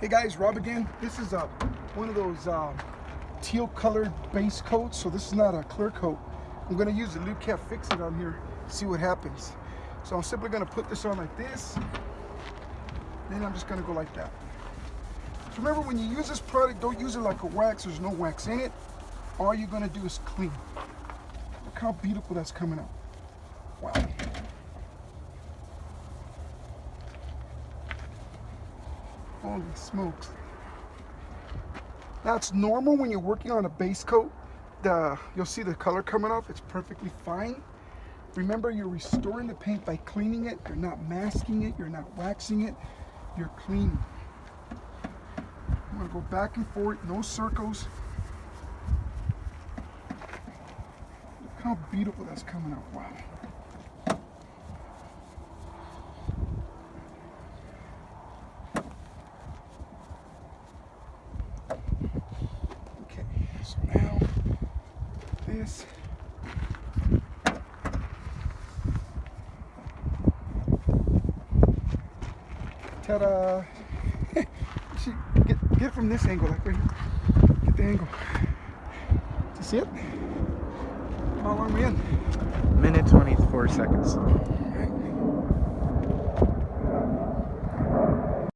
Hey guys, Rob again. This is one of those teal colored base coats, so this is not a clear coat. I'm going to use the Lukat Fix It on here, see what happens. So I'm simply going to put this on like this, then I'm just going to go like that. So remember, when you use this product, don't use it like a wax. There's no wax in it. All you're going to do is clean. Look how beautiful that's coming out. Wow. Holy smokes. Now it's normal when you're working on a base coat, you'll see the color coming off. It's perfectly fine. Remember, you're restoring the paint by cleaning it. You're not masking it, you're not waxing it, you're cleaning. I'm gonna go back and forth, no circles. Look how beautiful that's coming out. Wow. So now, this. Ta-da! Get it from this angle, like right here. Get the angle. Do you see it? How long are we in? Minute 24 seconds.